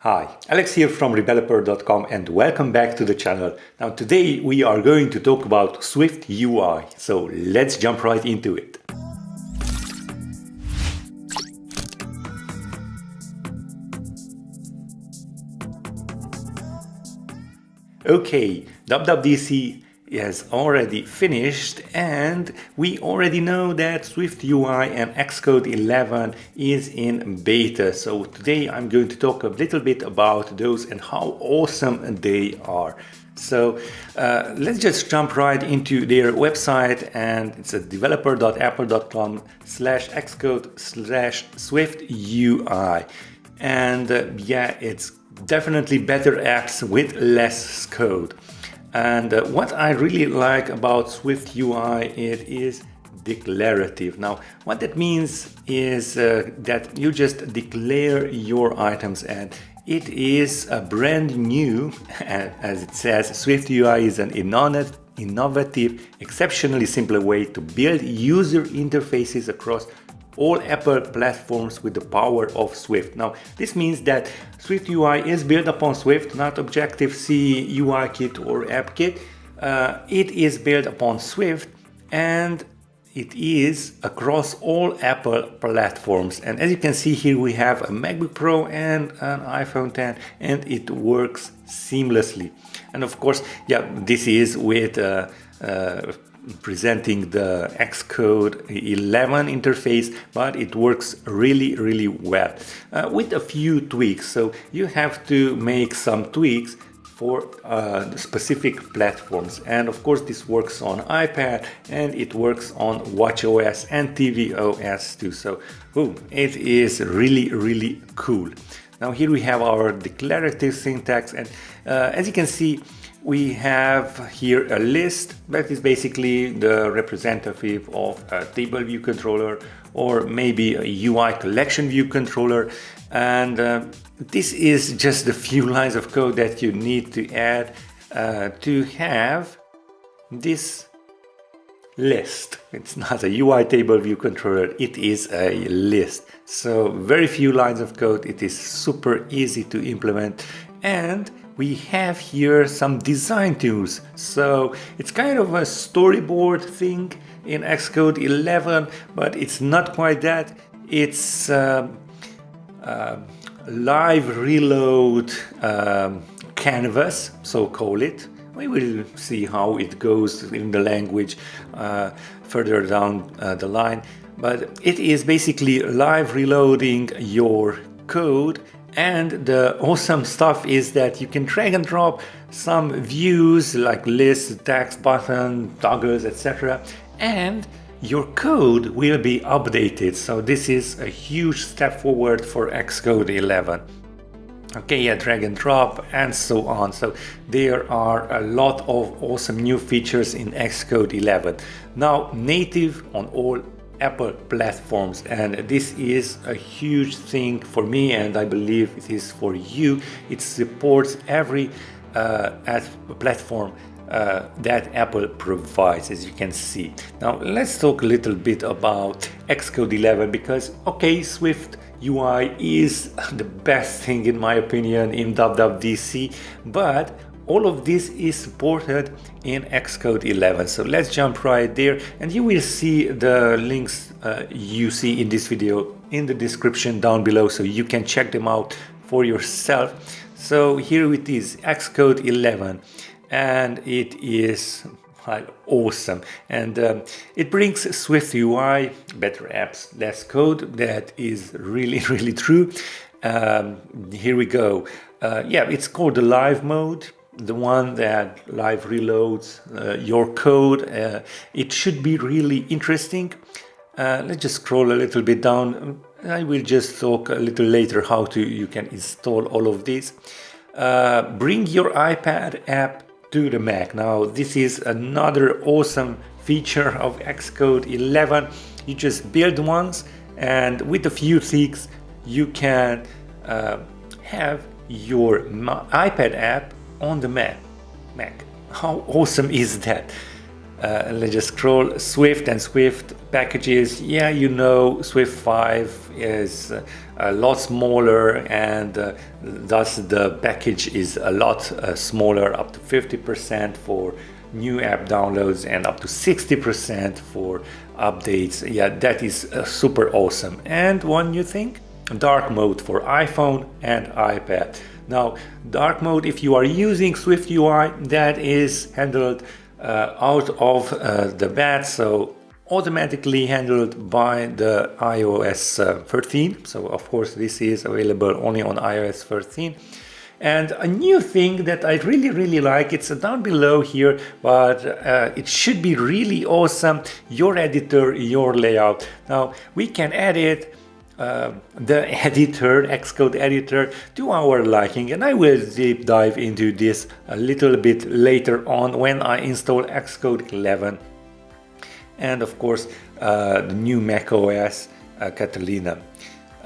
Hi, Alex here from Rebeloper.com and welcome back to the channel. Now today we are going to talk about SwiftUI, so let's jump right into it. Okay, WWDC has already finished and we already know that SwiftUI and Xcode 11 is in beta. So today I'm going to talk a little bit about those and how awesome they are. So let's just jump right into their website, and it's at developer.apple.com/xcode/SwiftUI. And yeah, it's definitely better apps with less code. And what I really like about SwiftUI, it is declarative. Now, what that means is that you just declare your items, and it is a brand new, as it says, SwiftUI is an innovative, exceptionally simple way to build user interfaces across all Apple platforms with the power of Swift. Now, this means that SwiftUI is built upon Swift, not Objective-C, UIKit or AppKit. It is built upon Swift, and it is across all Apple platforms. And as you can see here, we have a MacBook Pro and an iPhone X, and it works seamlessly. And of course, yeah, this is with presenting the Xcode 11 interface, but it works really well with a few tweaks. So you have to make some tweaks for the specific platforms, and of course this works on iPad and it works on watchOS and tvOS too. So it is really cool. Now here we have our declarative syntax, and as you can see, we have here a list that is basically the representative of a table view controller or maybe a UI collection view controller. And this is just the few lines of code that you need to add to have this list. It's not a UI table view controller, it is a list. So very few lines of code, it is super easy to implement, and we have here some design tools. So it's kind of a storyboard thing in Xcode 11, but it's not quite that. It's live reload canvas, so call it. We will see how it goes in the language further down the line, but it is basically live reloading your code. And the awesome stuff is that you can drag and drop some views like lists, text, button, toggles, etc. and your code will be updated. So this is a huge step forward for Xcode 11. Okay, yeah, drag and drop and so on. So there are a lot of awesome new features in Xcode 11. Now native on all Apple platforms, and this is a huge thing for me, and I believe it is for you. It supports every platform that Apple provides, as you can see. Now let's talk a little bit about Xcode 11, because okay, SwiftUI is the best thing in my opinion in WWDC, but all of this is supported in Xcode 11. So let's jump right there, and you will see the links you see in this video in the description down below, so you can check them out for yourself. So here it is, Xcode 11, and it is awesome, and it brings SwiftUI, better apps, less code. That is really true. Here we go. Yeah, it's called the live mode, the one that live reloads your code. It should be really interesting. Let's just scroll a little bit down. I will just talk a little later how you can install all of this. Bring your iPad app to the Mac. Now this is another awesome feature of Xcode 11. You just build once, and with a few tweaks you can have your iPad app on the Mac. How awesome is that? let's just scroll Swift and Swift packages. Yeah, you know, Swift 5 is a lot smaller, and thus the package is a lot smaller, up to 50% for new app downloads and up to 60% for updates. Yeah, that is super awesome. And one new thing, dark mode for iPhone and iPad. Now, dark mode, if you are using SwiftUI, that is handled out of the bat, so automatically handled by the iOS 13. So of course this is available only on iOS 13. And a new thing that I really like, it's down below here, but it should be really awesome, your editor, your layout. Now we can edit the editor, Xcode editor, to our liking, and I will deep dive into this a little bit later on when I install Xcode 11 and of course the new macOS Catalina.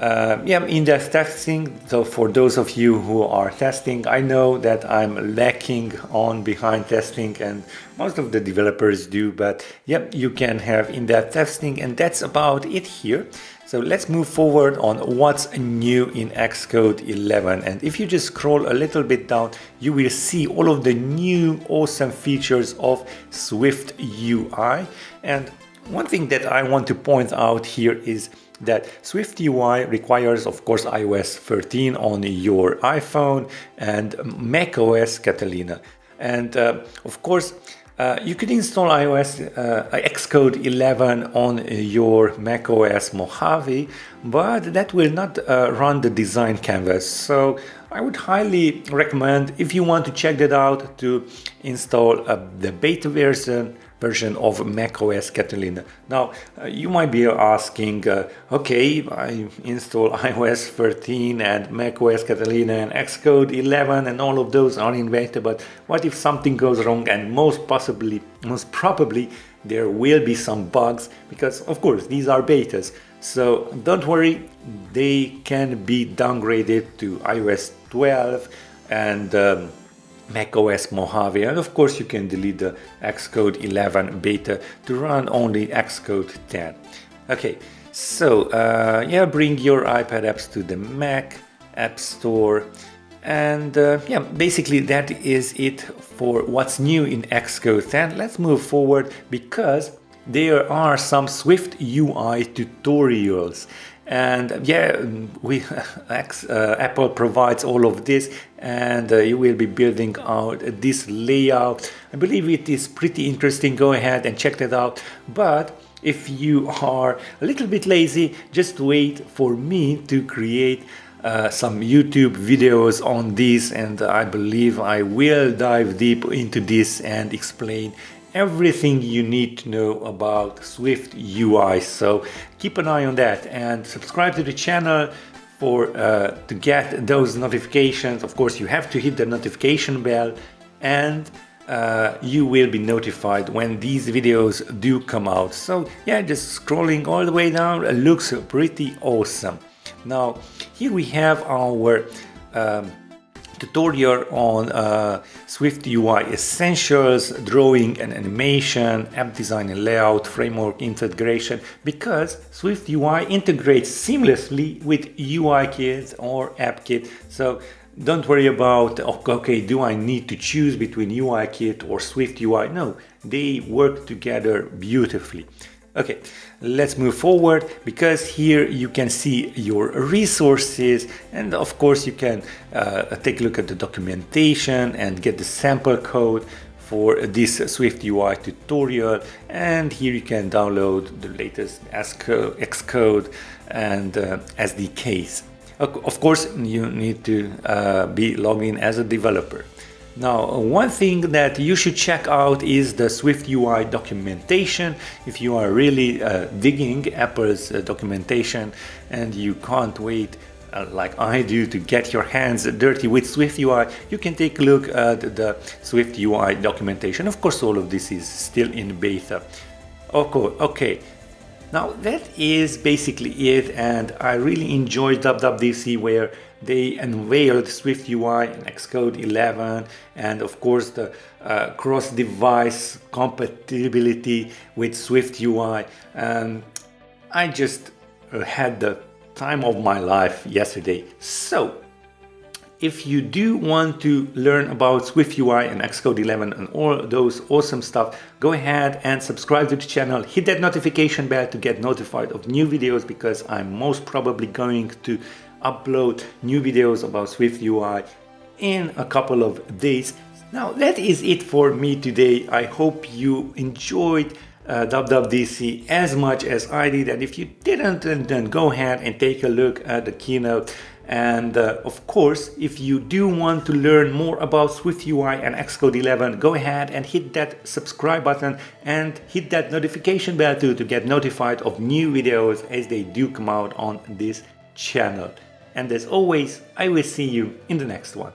Yeah, in the testing, so for those of you who are testing, I know that I'm lacking on behind testing, and most of the developers do, but yeah, you can have in-depth testing, and that's about it here. So let's move forward on what's new in Xcode 11. And if you just scroll a little bit down, you will see all of the new awesome features of SwiftUI. And one thing that I want to point out here is that SwiftUI requires, of course, iOS 13 on your iPhone and macOS Catalina. And of course, you could install Xcode 11 on your macOS Mojave, but that will not run the design canvas. So I would highly recommend, if you want to check that out, to install the beta version of macOS Catalina. Now, you might be asking, okay, I install iOS 13 and macOS Catalina and Xcode 11 and all of those are in beta, but what if something goes wrong? And most probably there will be some bugs, because of course these are betas. So don't worry, they can be downgraded to iOS 12 and macOS Mojave, and of course you can delete the Xcode 11 beta to run only Xcode 10. Okay, so yeah, bring your iPad apps to the Mac App Store, and yeah, basically that is it for what's new in Xcode 10. Let's move forward, because there are some SwiftUI tutorials. And yeah, Apple provides all of this, and you will be building out this layout. I believe it is pretty interesting. Go ahead and check that out. But if you are a little bit lazy, just wait for me to create some YouTube videos on this, and I believe I will dive deep into this and explain everything you need to know about SwiftUI. So keep an eye on that and subscribe to the channel for to get those notifications. Of course, you have to hit the notification bell, and you will be notified when these videos do come out. So yeah, just scrolling all the way down, it looks pretty awesome. Now here we have our tutorial on SwiftUI Essentials, drawing and animation, app design and layout, framework integration, because SwiftUI integrates seamlessly with UIKit or AppKit. So don't worry about, okay, do I need to choose between UIKit or SwiftUI? No, they work together beautifully. Okay, let's move forward, because here you can see your resources, and of course you can take a look at the documentation and get the sample code for this SwiftUI tutorial, and here you can download the latest Xcode and SDKs. Of course, you need to be logged in as a developer. Now, one thing that you should check out is the SwiftUI documentation. If you are really digging Apple's documentation and you can't wait like I do to get your hands dirty with SwiftUI, you can take a look at the SwiftUI documentation. Of course, all of this is still in beta. Okay. Now that is basically it, and I really enjoyed WWDC where they unveiled SwiftUI and Xcode 11, and of course the cross-device compatibility with SwiftUI. I just had the time of my life yesterday. So if you do want to learn about SwiftUI and Xcode 11 and all those awesome stuff, go ahead and subscribe to the channel, hit that notification bell to get notified of new videos, because I'm most probably going to upload new videos about SwiftUI in a couple of days. Now that is it for me today. I hope you enjoyed WWDC as much as I did, and if you didn't, then go ahead and take a look at the keynote. And of course, if you do want to learn more about SwiftUI and Xcode 11, go ahead and hit that subscribe button and hit that notification bell too, to get notified of new videos as they do come out on this channel. And as always, I will see you in the next one.